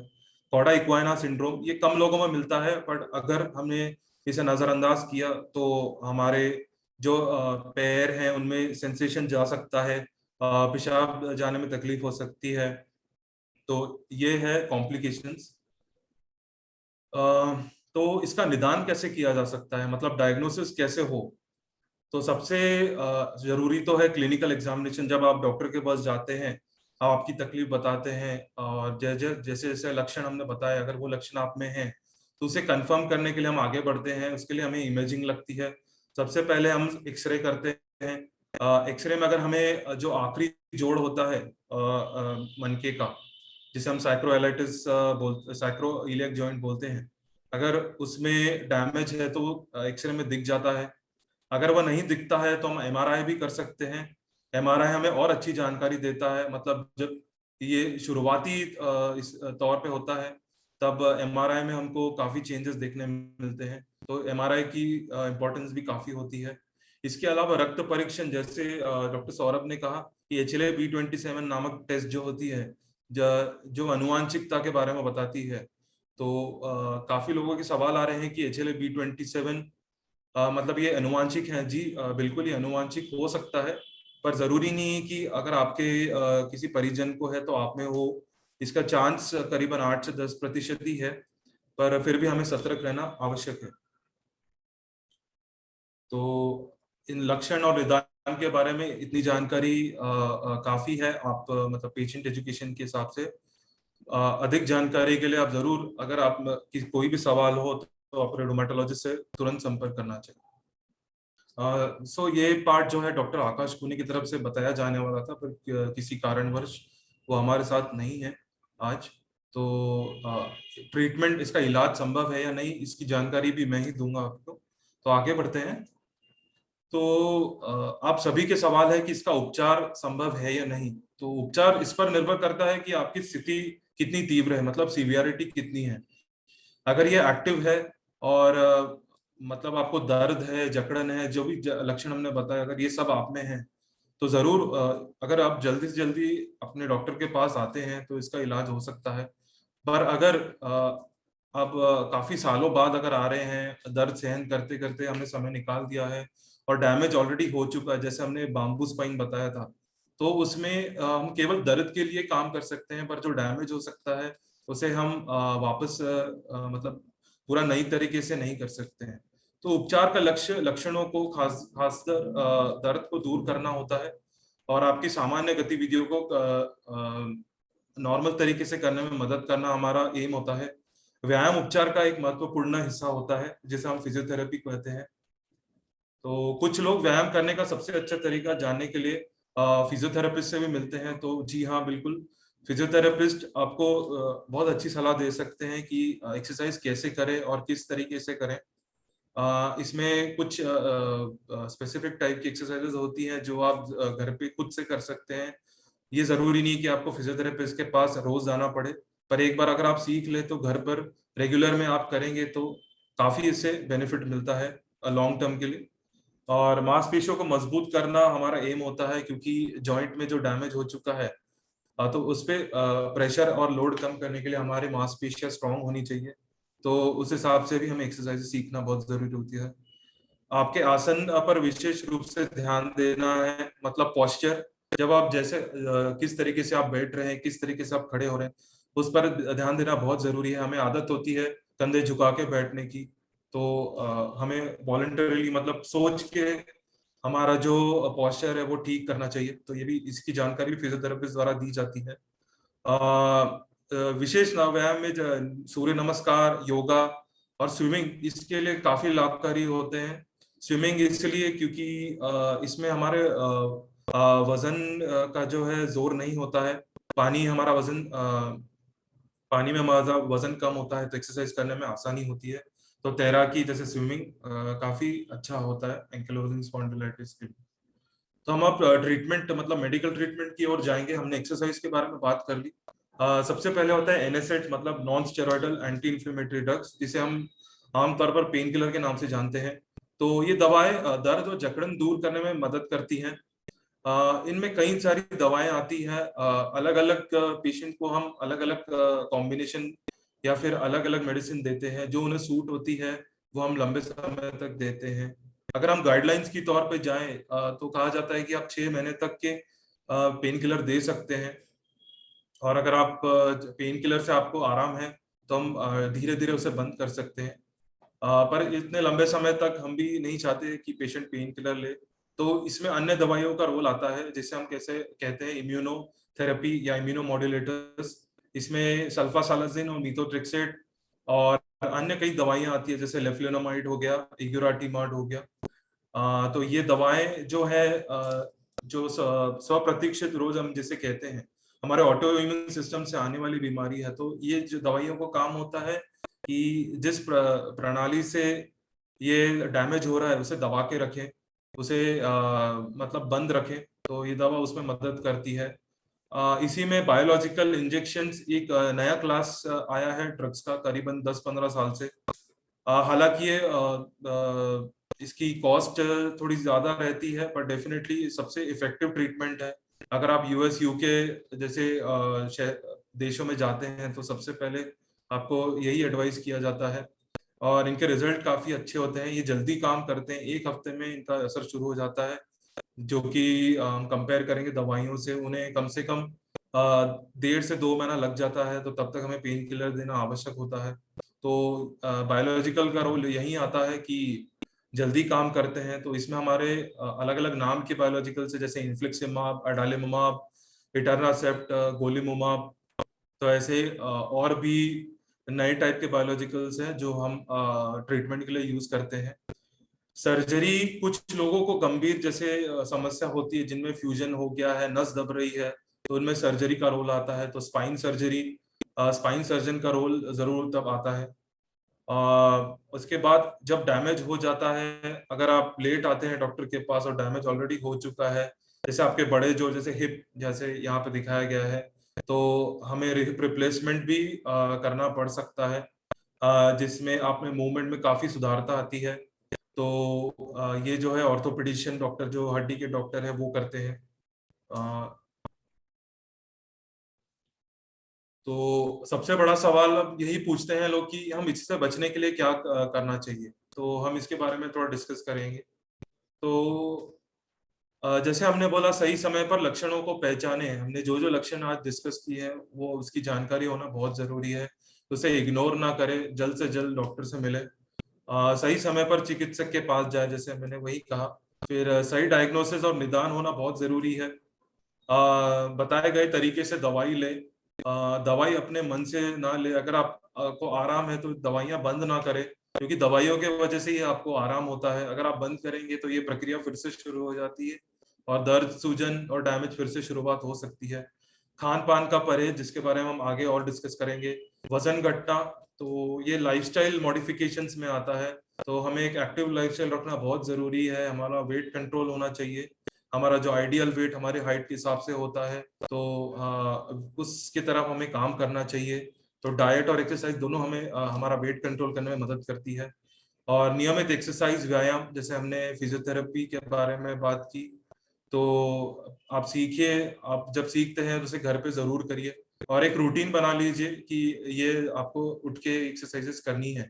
कौड़ा इक्वाइना सिंड्रोम, ये कम लोगों में मिलता है, बट अगर हमने इसे नजरअंदाज किया तो हमारे जो पैर हैं उनमें सेंसेशन जा सकता है, पेशाब जाने में तकलीफ हो सकती है। तो ये है कॉम्प्लिकेशंस। तो इसका निदान कैसे किया जा सकता है, मतलब डायग्नोसिस कैसे हो। तो सबसे जरूरी तो है क्लिनिकल एग्जामिनेशन। जब आप डॉक्टर के पास जाते हैं, आप आपकी तकलीफ बताते हैं और जैसे जैसे लक्षण हमने बताए, अगर वो लक्षण आप में हैं तो उसे कंफर्म करने के लिए हम आगे बढ़ते हैं। उसके लिए हमें इमेजिंग लगती है। सबसे पहले हम एक्सरे करते हैं। एक्सरे में अगर हमें जो आखिरी जोड़ होता है मनके का, जिसे हम साइक्रोइलियक जॉइंट बोलते हैं, अगर उसमें डैमेज है तो एक्सरे में दिख जाता है। अगर वह नहीं दिखता है तो हम एमआरआई भी कर सकते हैं। एमआरआई हमें और अच्छी जानकारी देता है, मतलब जब ये शुरुआती इस तौर पे होता है तब एमआरआई में हमको काफी चेंजेस देखने मिलते हैं। तो एमआरआई की इम्पोर्टेंस भी काफी होती है। इसके अलावा रक्त परीक्षण, जैसे डॉक्टर सौरभ ने कहा कि HLA-B27 नामक टेस्ट जो होती है, जो अनुवांशिकता के बारे में बताती है। तो काफी लोगों के सवाल आ रहे हैं कि HLA-B27 मतलब ये अनुवांशिक है जी, बिल्कुल ये अनुवांशिक हो सकता है, पर जरूरी नहीं है कि अगर आपके किसी परिजन को है तो आप में हो। इसका चांस करीबन 8 से 10% ही है, पर फिर भी हमें सतर्क रहना आवश्यक है। तो इन लक्षण और निदान के बारे में इतनी जानकारी काफी है। आप मतलब पेशेंट एजुकेशन के हिसाब से अधिक जानकारी के लिए आप जरूर, अगर आप कोई भी सवाल हो तो अपने रोमेटोलॉजिस्ट से तुरंत संपर्क करना चाहिए। सो ये पार्ट जो है डॉक्टर आकाश कुनी की तरफ से बताया जाने वाला था, पर किसी कारणवश वो हमारे साथ नहीं है आज। तो ट्रीटमेंट, इसका इलाज संभव है या नहीं, इसकी जानकारी भी मैं ही दूंगा आपको। तो आगे बढ़ते हैं। तो आप सभी के सवाल है कि इसका उपचार संभव है या नहीं। तो उपचार इस पर निर्भर करता है कि आपकी स्थिति कितनी तीव्र है, मतलब सीवियरिटी कितनी है। अगर ये एक्टिव है और मतलब आपको दर्द है, जकड़न है, जो भी लक्षण हमने बताया, अगर ये सब आप में है तो जरूर अगर आप जल्दी से जल्दी अपने डॉक्टर के पास आते हैं तो इसका इलाज हो सकता है। पर अगर आप काफी सालों बाद अगर आ रहे हैं, दर्द सहन करते करते हमने समय निकाल दिया है और डैमेज ऑलरेडी हो चुका है, जैसे हमने बाम्बू स्पाइन बताया था, तो उसमें हम केवल दर्द के लिए काम कर सकते हैं, पर जो डैमेज हो सकता है उसे हम वापस मतलब पूरा नई तरीके से नहीं कर सकते हैं। तो उपचार का लक्ष्य लक्षणों को खासकर दर्द को दूर करना होता है और आपकी सामान्य गतिविधियों को नॉर्मल तरीके से करने में मदद करना हमारा एम होता है। व्यायाम उपचार का एक महत्वपूर्ण हिस्सा होता है, जिसे हम फिजियोथेरेपी कहते हैं। तो कुछ लोग व्यायाम करने का सबसे अच्छा तरीका जानने के लिए फिजियोथेरेपिस्ट से भी मिलते हैं। तो जी हाँ, बिल्कुल, फिजियोथेरेपिस्ट आपको बहुत अच्छी सलाह दे सकते हैं कि एक्सरसाइज कैसे करें और किस तरीके से करें। इसमें कुछ स्पेसिफिक टाइप की एक्सरसाइजेज होती हैं जो आप घर पे खुद से कर सकते हैं। ये जरूरी नहीं कि आपको फिजियोथेरेपिस्ट के पास रोज जाना पड़े, पर एक बार अगर आप सीख ले तो घर पर रेगुलर में आप करेंगे तो काफी इससे बेनिफिट मिलता है लॉन्ग टर्म के लिए। और मांसपेशियों को मजबूत करना हमारा एम होता है, क्योंकि जॉइंट में जो डैमेज हो चुका है तो उस पे प्रेशर और लोड कम करने के लिए हमारी मांसपेशियां स्ट्रांग होनी चाहिए। तो उस हिसाब से भी हमें एक्सरसाइज सीखना बहुत जरूरी होती है। आपके आसन पर विशेष रूप से ध्यान देना है, मतलब पोस्चर, जब आप जैसे किस तरीके से आप बैठ रहे हैं, किस तरीके से आप खड़े हो रहे हैं, उस पर ध्यान देना बहुत जरूरी है। हमें आदत होती है कंधे झुका के बैठने की, तो हमें वॉलंटरीली मतलब सोच के हमारा जो पोस्चर है वो ठीक करना चाहिए। तो ये भी, इसकी जानकारी भी फिजियोथेरेपिस्ट द्वारा दी जाती है। विशेष व्यायाम में सूर्य नमस्कार, योगा और स्विमिंग इसके लिए काफी लाभकारी होते हैं। स्विमिंग इसलिए क्योंकि इसमें हमारे वजन का जो है जोर नहीं होता है। पानी हमारा वजन पानी में हमारा वजन कम होता है, तो एक्सरसाइज करने में आसानी होती है। तो तैराकी जैसे स्विमिंग काफी अच्छा होता है एंकिलोजिंग स्पॉन्डिलाइटिस के लिए। तो हम अब ट्रीटमेंट मतलब मेडिकल ट्रीटमेंट की ओर जाएंगे। हमने एक्सरसाइज के बारे में बात कर ली। सबसे पहले होता है एनएसएड, मतलब non steroidal anti inflammatory drugs, जिसे हम आमतौर पर पेन किलर के नाम से जानते हैं। तो ये दवाएं दर्द और जकड़न दूर करने में मदद करती हैं। इनमें कई सारी दवाएं आती हैं। अलग अलग पेशेंट को हम अलग अलग कॉम्बिनेशन या फिर अलग अलग मेडिसिन देते हैं, जो उन्हें सूट होती है वो हम लंबे समय तक देते हैं। अगर हम गाइडलाइंस की तौर पे जाएं तो कहा जाता है कि आप 6 महीने तक के पेन किलर दे सकते हैं। और अगर आप पेन किलर से आपको आराम है तो हम धीरे धीरे उसे बंद कर सकते हैं। पर इतने लंबे समय तक हम भी नहीं चाहते कि पेशेंट पेन किलर ले। तो इसमें अन्य दवाइयों का रोल आता है, जिसे हम कैसे कहते हैं इम्यूनोथेरेपी या इम्यूनोमॉड्यूलेटर्स। इसमें सल्फासालाजिन और मीथोट्रेक्सेट और अन्य कई दवाइयां आती है, जैसे लेफ्लेनामाइड हो गया, इग्योराटिमाड हो गया। तो ये दवाएं जो है जो स्वप्रतीक्षित रोग हम जिसे कहते हैं, हमारे ऑटो इम्यून सिस्टम से आने वाली बीमारी है। तो ये जो दवाइयों को काम होता है कि जिस प्रणाली से ये डैमेज हो रहा है उसे दबा के रखें, उसे मतलब बंद रखें। तो ये दवा उसमें मदद करती है। इसी में बायोलॉजिकल इंजेक्शंस एक नया क्लास आया है ड्रग्स का, करीबन 10-15 साल से। हालांकि ये इसकी कॉस्ट थोड़ी ज्यादा रहती है, पर डेफिनेटली सबसे इफेक्टिव ट्रीटमेंट है। अगर आप यूएस यूके जैसे देशों में जाते हैं तो सबसे पहले आपको यही एडवाइस किया जाता है। और इनके रिजल्ट काफी अच्छे होते हैं। ये जल्दी काम करते हैं, 1 हफ्ते में इनका असर शुरू हो जाता है, जो कि हम कंपेयर करेंगे दवाइयों से, उन्हें कम से कम 1.5 से 2 महीना लग जाता है, तो तब तक हमें पेन किलर देना आवश्यक होता है। तो बायोलॉजिकल का रोल यही आता है कि जल्दी काम करते हैं। तो इसमें हमारे अलग अलग नाम के बायोलॉजिकल से, जैसे इन्फ्लिक्सिमाब, अडालिमोमाब, इटरनासेप्ट, गोलीमोमाब, तो ऐसे और भी नए टाइप के बायोलॉजिकल्स हैं जो हम ट्रीटमेंट के लिए यूज करते हैं। सर्जरी, कुछ लोगों को गंभीर जैसे समस्या होती है जिनमें फ्यूजन हो गया है, नस दब रही है, तो उनमें सर्जरी का रोल आता है। तो स्पाइन सर्जरी, स्पाइन सर्जन का रोल जरूर तब आता है। उसके बाद जब डैमेज हो जाता है, अगर आप लेट आते हैं डॉक्टर के पास और डैमेज ऑलरेडी हो चुका है, जैसे आपके बड़े जो जैसे हिप जैसे यहाँ पे दिखाया गया है, तो हमें हिप रिप्लेसमेंट भी करना पड़ सकता है, जिसमें आप में मूवमेंट में काफी सुधारता आती है। तो ये जो है ऑर्थोपेडिशियन डॉक्टर, जो हड्डी के डॉक्टर है, वो करते हैं। तो सबसे बड़ा सवाल अब यही पूछते हैं लोग कि हम इससे बचने के लिए क्या करना चाहिए, तो हम इसके बारे में थोड़ा डिस्कस करेंगे। तो जैसे हमने बोला, सही समय पर लक्षणों को पहचाने। हमने जो जो लक्षण आज डिस्कस किए हैं वो उसकी जानकारी होना बहुत जरूरी है, तो उसे इग्नोर ना करें, जल्द से जल्द डॉक्टर से मिले, सही समय पर चिकित्सक के पास जाए, जैसे मैंने वही कहा। फिर सही डायग्नोसिस और निदान होना बहुत जरूरी है। बताए गए तरीके से दवाई ले, दवाई अपने मन से ना ले। अगर आप को आराम है तो दवाइयां बंद ना करें, क्योंकि दवाइयों के वजह से ही आपको आराम होता है। अगर आप बंद करेंगे तो ये प्रक्रिया फिर से शुरू हो जाती है और दर्द, सूजन और डैमेज फिर से शुरुआत हो सकती है। खान पान का परहेज, जिसके बारे में हम आगे और डिस्कस करेंगे। वजन घटना, तो ये लाइफस्टाइल मॉडिफिकेशंस में आता है, तो हमें एक एक्टिव लाइफस्टाइल रखना बहुत जरूरी है। हमारा वेट कंट्रोल होना चाहिए, हमारा जो आइडियल वेट हमारे हाइट के हिसाब से होता है, तो उसकी तरफ हमें काम करना चाहिए। तो डाइट और एक्सरसाइज दोनों हमें हमारा वेट कंट्रोल करने में मदद करती है। और नियमित एक्सरसाइज, व्यायाम, जैसे हमने फिजियोथेरेपी के बारे में बात की, तो आप सीखिए। आप जब सीखते हैं तो उसे घर पे जरूर करिए, और एक रूटीन बना लीजिए कि ये आपको उठ के एक्सरसाइजेस करनी है।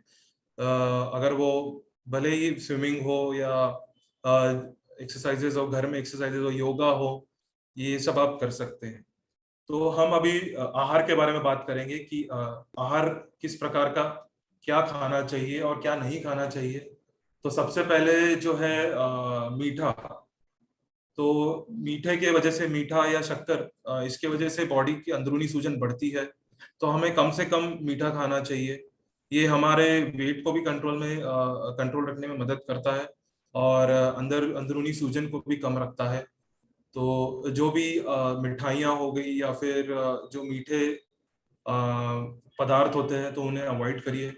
अगर वो भले ही स्विमिंग हो या एक्सरसाइजेस हो, घर में एक्सरसाइजेस हो, योगा हो, ये सब आप कर सकते हैं। तो हम अभी आहार के बारे में बात करेंगे कि आहार किस प्रकार का, क्या खाना चाहिए और क्या नहीं खाना चाहिए। तो सबसे पहले जो है मीठा। तो मीठे के वजह से, मीठा या शक्कर, इसके वजह से बॉडी की अंदरूनी सूजन बढ़ती है, तो हमें कम से कम मीठा खाना चाहिए। ये हमारे वेट को भी कंट्रोल रखने में मदद करता है, और अंदरूनी सूजन को भी कम रखता है। तो जो भी मिठाइयाँ हो गई या फिर जो मीठे पदार्थ होते हैं, तो उन्हें अवॉइड करिए।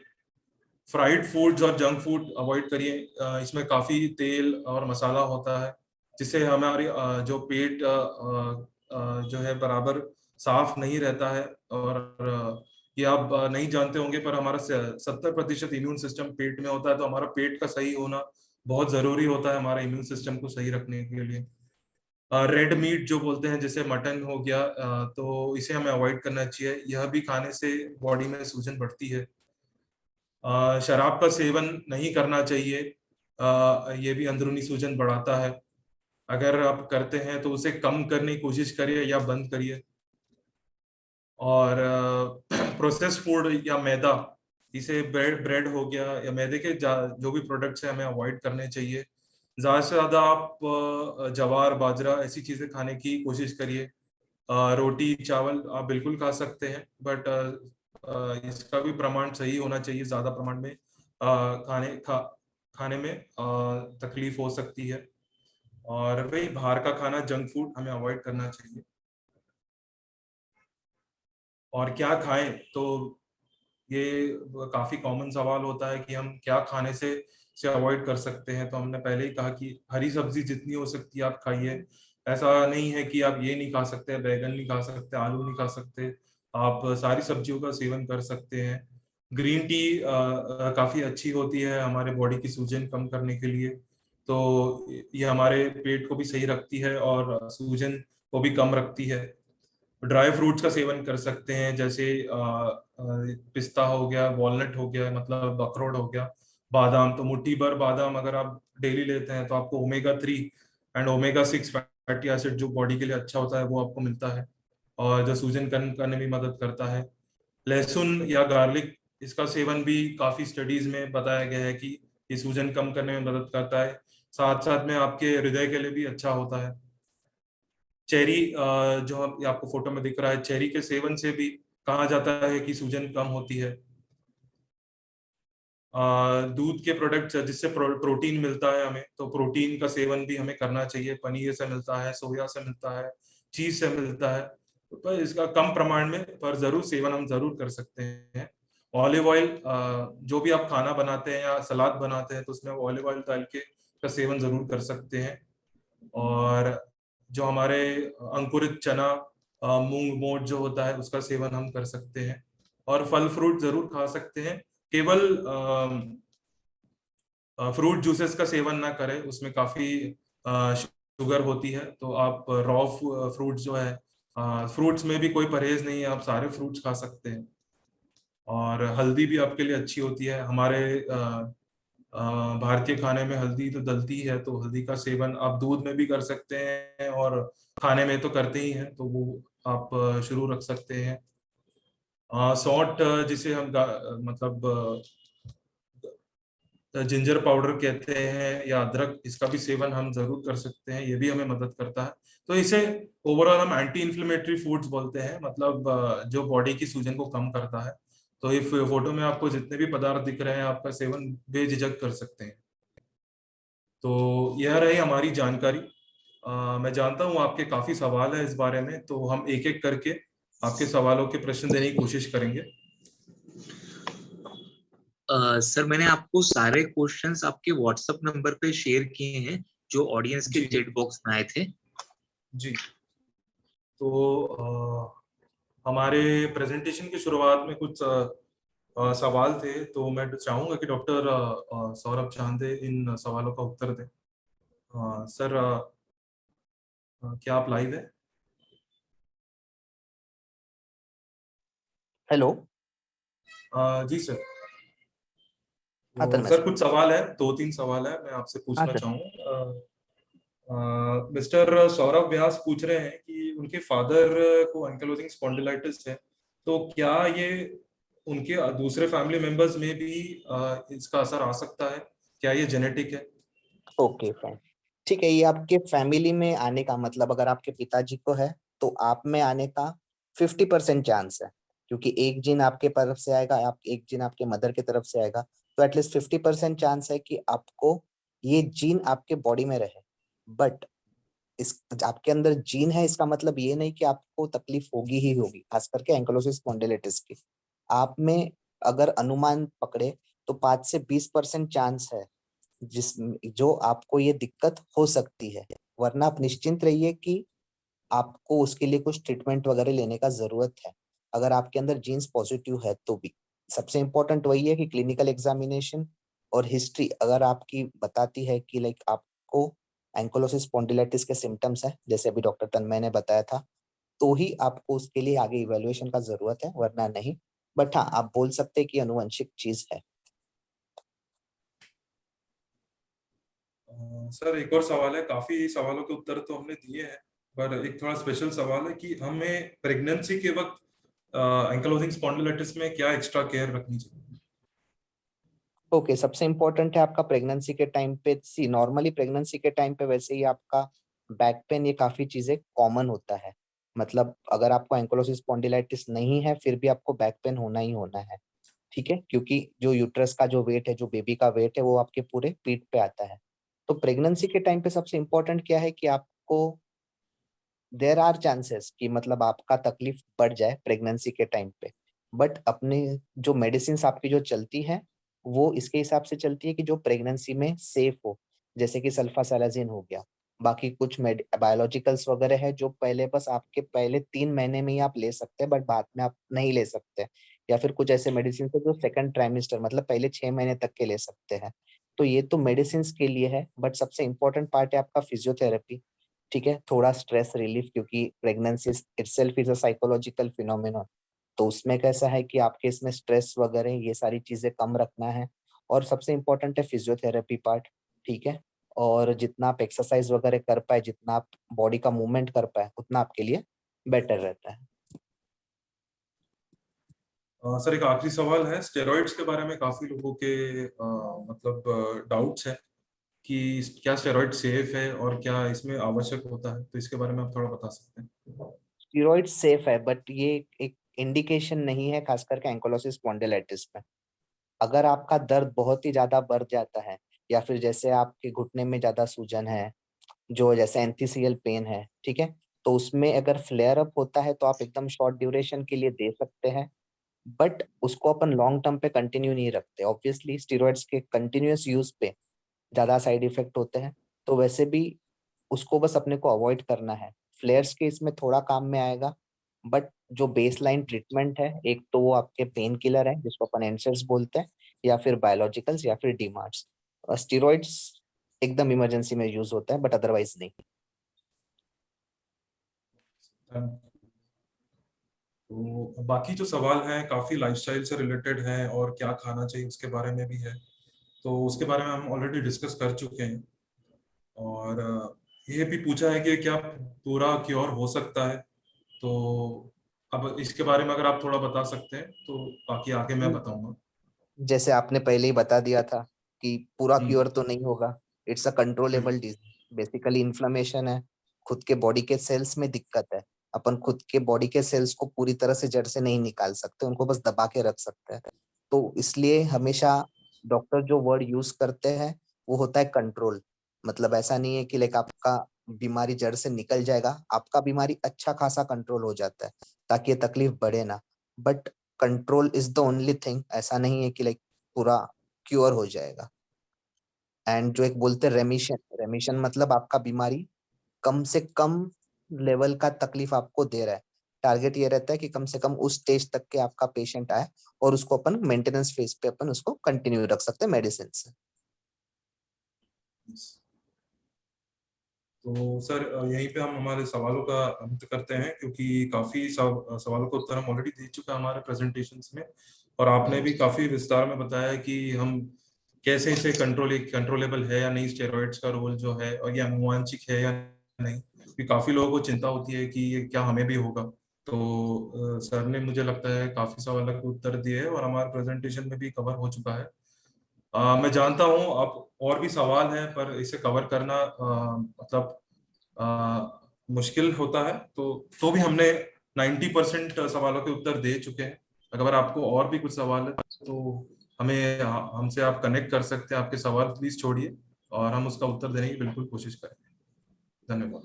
फ्राइड फूड्स और जंक फूड अवॉइड करिए, इसमें काफी तेल और मसाला होता है, जिससे हमारी जो पेट जो है बराबर साफ नहीं रहता है। और ये आप नहीं जानते होंगे, पर हमारा 70% इम्यून सिस्टम पेट में होता है, तो हमारा पेट का सही होना बहुत जरूरी होता है हमारे इम्यून सिस्टम को सही रखने के लिए। रेड मीट जो बोलते हैं, जैसे मटन हो गया, तो इसे हमें अवॉइड करना चाहिए। यह भी खाने से बॉडी में सूजन बढ़ती है। शराब का सेवन नहीं करना चाहिए, ये भी अंदरूनी सूजन बढ़ाता है। अगर आप करते हैं तो उसे कम करने की कोशिश करिए या बंद करिए। और प्रोसेस फूड या मैदा, इसे ब्रेड हो गया या मैदे के जो भी प्रोडक्ट्स हैं, हमें अवॉइड करने चाहिए। ज्यादा से ज्यादा आप ज्वार, बाजरा, ऐसी चीजें खाने की कोशिश करिए। रोटी, चावल आप बिल्कुल खा सकते हैं, बट इसका भी प्रमाण सही होना चाहिए। ज्यादा प्रमाण में खाने में तकलीफ हो सकती है। और वही बाहर का खाना, जंक फूड हमें अवॉइड करना चाहिए। और क्या खाएं, तो ये काफी कॉमन सवाल होता है कि हम क्या खाने से अवॉइड कर सकते हैं। तो हमने पहले ही कहा कि हरी सब्जी जितनी हो सकती है आप खाइए। ऐसा नहीं है कि आप ये नहीं खा सकते, बैगन नहीं खा सकते, आलू नहीं खा सकते, आप सारी सब्जियों का सेवन कर सकते हैं। ग्रीन टी काफी अच्छी होती है हमारे बॉडी की सूजन कम करने के लिए, तो ये हमारे पेट को भी सही रखती है और सूजन को भी कम रखती है। ड्राई फ्रूट्स का सेवन कर सकते हैं, जैसे पिस्ता हो गया, वॉलनट हो गया, मतलब अखरोट हो गया, बादाम। तो मुट्ठी भर बादाम अगर आप डेली लेते हैं तो आपको omega 3 and omega 6 fatty acid जो बॉडी के लिए अच्छा होता है वो आपको मिलता है, और जो सूजन कम करने में मदद करता है। लहसुन या गार्लिक, इसका सेवन भी काफी स्टडीज में बताया गया है कि ये सूजन कम करने में मदद करता है, साथ साथ में आपके हृदय के लिए भी अच्छा होता है। चेरी, जो आपको फोटो में दिख रहा है, चेरी के सेवन से भी कहा जाता है कि सूजन कम होती है। दूध के प्रोडक्ट्स जिससे प्रोटीन मिलता है हमें, तो प्रोटीन का सेवन भी हमें करना चाहिए। पनीर से मिलता है, सोया से मिलता है, चीज से मिलता है, पर इसका कम प्रमाण में, पर जरूर सेवन हम जरूर कर सकते हैं। ऑलिव ऑयल, जो भी आप खाना बनाते हैं या सलाद बनाते हैं तो उसमें ऑलिव ऑयल डाल के का सेवन जरूर कर सकते हैं। और जो हमारे अंकुरित चना, मूंग मोट जो होता है उसका सेवन हम कर सकते हैं। और फल फ्रूट जरूर खा सकते हैं, केवल फ्रूट जूसेस का सेवन ना करें, उसमें काफी शुगर होती है। तो आप रॉ फ्रूट जो है, फ्रूट्स में भी कोई परहेज नहीं है, आप सारे फ्रूट्स खा सकते हैं। और हल्दी भी आपके लिए अच्छी होती है। हमारे भारतीय खाने में हल्दी तो डलती है, तो हल्दी का सेवन आप दूध में भी कर सकते हैं और खाने में तो करते ही हैं, तो वो आप शुरू रख सकते हैं। सौंठ, जिसे हम मतलब जिंजर पाउडर कहते हैं, या अदरक, इसका भी सेवन हम जरूर कर सकते हैं, ये भी हमें मदद करता है। तो इसे ओवरऑल हम एंटी इन्फ्लेमेटरी फूड्स बोलते हैं, मतलब जो बॉडी की सूजन को कम करता है। तो इस फोटो में आपको जितने भी पदार्थ दिख रहे हैं, आपका सेवन बेझिझक कर सकते हैं। तो यह रही हमारी जानकारी। मैं जानता हूँ आपके काफी सवाल है इस बारे में, तो हम एक एक करके आपके सवालों के प्रश्न देने की कोशिश करेंगे। सर, मैंने आपको सारे क्वेश्चंस आपके व्हाट्सएप नंबर पे शेयर किए हैं जो ऑडियंस के जी चैट बॉक्स में आए थे। जी। तो हमारे प्रेजेंटेशन की शुरुआत में कुछ सवाल थे, तो मैं चाहूंगा कि डॉक्टर सौरभ चांदे इन सवालों का उत्तर दें। सर, क्या आप लाइव है? हेलो। जी सर। हाँ तो तन्मय सर, सर। कुछ सवाल है, 2-3 सवाल है, मैं आपसे हाँ पूछना सर। चाहूँ। मिस्टर सौरभ व्यास पूछ रहे हैं कि उनके फादर को एंकाइलोजिंग स्पॉन्डिलाइटिस है, तो क्या ये उनके दूसरे फैमिली मेंबर्स में भी इसका असर आ सकता है? क्या ये जेनेटिक है? Okay fine. ठीक है, ये आपके फैमिली में आने का मतलब अगर आपके पिताजी को है तो आप में आने का 50% चांस है, क्योंकि एक जीन आपके तरफ से आएगा, आप एक जीन आपके मदर की तरफ से आएगा, तो एटलीस्ट 50% चांस है कि आपको ये जीन आपके बॉडी में रहे। बट इस आपके अंदर जीन है इसका मतलब ये नहीं कि आपको तकलीफ होगी ही होगी, खास करके एंकाइलोसिस स्पॉन्डिलिटिस की। आप में अगर अनुमान पकड़े तो 5 से 20% चांस है जिस जो आपको ये दिक्कत हो सकती है, वरना आप निश्चिंत रहिए कि आपको उसके लिए कुछ ट्रीटमेंट वगैरह लेने का जरूरत है अगर आपके अंदर जीन्स पॉजिटिव है तो भी। सबसे इम्पोर्टेंट वही है कि क्लिनिकल एग्जामिनेशन और हिस्ट्री अगर आपकी बताती है कि लाइक आपको एंकोलोसिस स्पॉन्डिलाइटिस के सिम्टम्स है, जैसे अभी डॉक्टर तन्मय ने बताया था, तो ही आपको उसके लिए आगे इवेल्युएशन का जरूरत है, वरना नहीं। बट हाँ, आप बोल सकते हैं कि अनुवंशिक चीज है। सर, एक और सवाल है, काफी सवालों के उत्तर तो हमने दिए हैं, पर एक थोड़ा स्पेशल सवाल है कि हमें प्रेगनेंसी के वक्त एंकाइलोजिंग स्पॉन्डिलाइटिस में क्या एक्स्ट्रा केयर रखनी चाहिए? ओके, सबसे इम्पोर्टेंट है आपका प्रेगनेंसी के टाइम पे, सी नॉर्मली प्रेगनेंसी के टाइम पे वैसे ही आपका बैक पेन, ये काफी चीजें कॉमन होता है। मतलब अगर आपको एंकोलोसिस स्पॉन्डिलाइटिस नहीं है फिर भी आपको बैक पेन होना ही होना है, ठीक है, क्योंकि जो यूट्रस का जो वेट है, जो बेबी का वेट है, वो आपके पूरे पीठ पे आता है। तो प्रेगनेंसी के टाइम पे सबसे इम्पोर्टेंट क्या है कि आपको देर आर चांसेस कि मतलब आपका तकलीफ बढ़ जाए प्रेगनेंसी के टाइम पे, बट अपने जो मेडिसिन आपकी जो चलती है वो इसके हिसाब से चलती है कि जो प्रेगनेंसी में सेफ हो, जैसे कि सल्फासालाजिन हो गया। बाकी कुछ बायोलॉजिकल्स वगैरह है जो पहले बस आपके पहले 3 महीने में ही आप ले सकते हैं, बट बाद में आप नहीं ले सकते। या फिर कुछ ऐसे मेडिसिन है जो सेकंड ट्राइमेस्टर मतलब पहले 6 महीने तक के ले सकते हैं। तो ये तो मेडिसिन के लिए है, बट सबसे इम्पोर्टेंट पार्ट है आपका फिजियोथेरेपी। ठीक है, थोड़ा स्ट्रेस रिलीफ, क्योंकि pregnancy itself is a psychological phenomenon, तो उसमें कैसा है कि आपके इसमें स्ट्रेस वगैरह ये सारी चीजें कम रखना है। और सबसे इम्पोर्टेंट है फिजियोथेरेपी पार्ट, ठीक है। और जितना आप एक्सरसाइज वगैरह कर पाए, जितना आप बॉडी का मूवमेंट कर पाए, उतना आपके लिए बेटर रहता है। सर एक आखिरी सवाल है, स्टेरॉइड्स के बारे में काफी लोगों के मतलब डाउट्स हैं कि क्या स्टेरॉइड सेफ है और क्या इसमें आवश्यक होता है, तो इसके बारे में आप थोड़ा बता सकते हैं? स्टीरॉइड सेफ है, बट ये एक इंडिकेशन नहीं है, खास करके एंकोलोसिस स्पॉन्डिलाइटिस में। अगर आपका दर्द बहुत ही ज्यादा बढ़ जाता है, या फिर जैसे आपके घुटने में ज्यादा सूजन है, जो जैसे एंथीसियल पेन है, ठीक है, तो उसमें अगर फ्लेयर अप होता है तो आप एकदम शॉर्ट ड्यूरेशन के लिए दे सकते हैं, बट उसको अपन लॉन्ग टर्म पे कंटिन्यू नहीं रखते। ऑब्वियसली स्टीरॉइड्स के कंटिन्यूअस यूज पे ज्यादा साइड इफेक्ट होते हैं, तो वैसे भी उसको बस अपने को अवॉइड करना है। फ्लेयर्स के इसमें थोड़ा काम में आएगा, बट जो बेसलाइन ट्रीटमेंट है, एक तो वो आपके पेन किलर है जिसको अपन एनसेड्स बोलते हैं, या फिर बायोलॉजिकल्स, या फिर डीमार्ट्स। स्टीरॉइड्स एकदम इमरजेंसी में यूज होता है, बट अदरवाइज नहीं। तो बाकी जो सवाल हैं काफी लाइफस्टाइल से रिलेटेड हैं और क्या खाना चाहिए उसके बारे में भी है, तो उसके बारे में हम ऑलरेडी डिस्कस कर चुके हैं। और ये भी पूछा है कि क्या पूरा क्योर हो सकता है, तो अब इसके बारे में अगर आप थोड़ा बता सकते हैं तो बाकी आगे मैं बताऊंगा। जैसे आपने पहले ही बता दिया था कि पूरा हम्म। क्योर तो नहीं होगा, it's a controllable disease. Basically inflammation है, खुद के बॉडी के सेल्स में दिक्कत है। अपन खुद के बॉडी के सेल्स को पूरी तरह से जड़ से नहीं निकाल सकते, उनको बस दबा के रख सकते हैं। तो इसलिए हमेशा डॉक्टर जो वर्ड यूज करते हैं वो होता है कंट्रोल। मतलब ऐसा नहीं है कि लाइक आपका बीमारी जड़ से निकल जाएगा, आपका बीमारी अच्छा खासा कंट्रोल हो जाता है ताकि ये तकलीफ बढ़े ना। But control is the only thing, ऐसा नहीं है कि लाइक पूरा क्योर हो जाएगा। एंड जो एक बोलते हैं रेमिशन, रेमिशन मतलब आपका बीमारी कम से कम लेवल का तकलीफ आपको दे रहा है। टारगेट ये रहता है कि कम से कम उस स्टेज तक के आपका पेशेंट आए, और उसको अपन मेंटेनेंस फेज पे अपन उसको कंटिन्यू रख सकते हैं मेडिसिन से। तो सर यहीं पे हम हमारे सवालों का अंत करते हैं, क्योंकि काफी सवालों का उत्तर हम ऑलरेडी दे चुके हैं हमारे प्रेजेंटेशंस में, और आपने भी काफी विस्तार में बताया कि हम कैसे इसे कंट्रोलेबल है या नहीं, स्टेरॉइड्स का रोल जो है, और ये अनुवांशिक है या नहीं, क्योंकि काफी लोगों को चिंता होती है कि ये क्या हमें भी होगा। तो सर ने मुझे लगता है काफी सवालों के उत्तर दिए हैं और हमारे प्रेजेंटेशन में भी कवर हो चुका है। मैं जानता हूँ अब और भी सवाल हैं, पर इसे कवर करना मतलब मुश्किल होता है, तो भी हमने 90% सवालों के उत्तर दे चुके हैं। अगर आपको और भी कुछ सवाल है तो हमें हमसे आप कनेक्ट कर सकते हैं, आपके सवाल प्लीज छोड़िए और हम उसका उत्तर देने की बिल्कुल कोशिश करेंगे। धन्यवाद।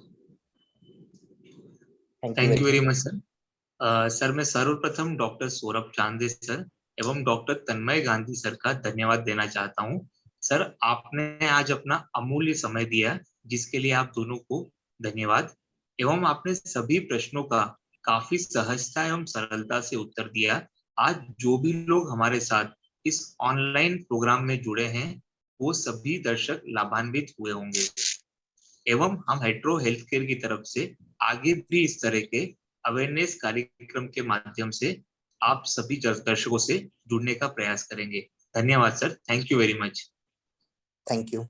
Thank you thank very you very much. Much sir. Sir मैं सर्वप्रथम डॉक्टर सौरभ चांदे सर एवं डॉक्टर तन्मय गांधी सर का धन्यवाद देना चाहता हूं। सर आपने आज अपना अमूल्य समय दिया, जिसके लिए आप दोनों को धन्यवाद। एवं आपने सभी प्रश्नों का काफी सहजता एवं सरलता से उत्तर दिया। आज जो भी लोग हमारे साथ इस ऑनलाइन प्रोग्राम में जुड़े हैं, वो सभी दर्शक लाभान्वित हुए होंगे। एवं हम हेट्रो हेल्थ केयर की तरफ से आगे भी इस तरह के अवेयरनेस कार्यक्रम के माध्यम से आप सभी दर्शकों से जुड़ने का प्रयास करेंगे। धन्यवाद sir, thank you very much. Thank you.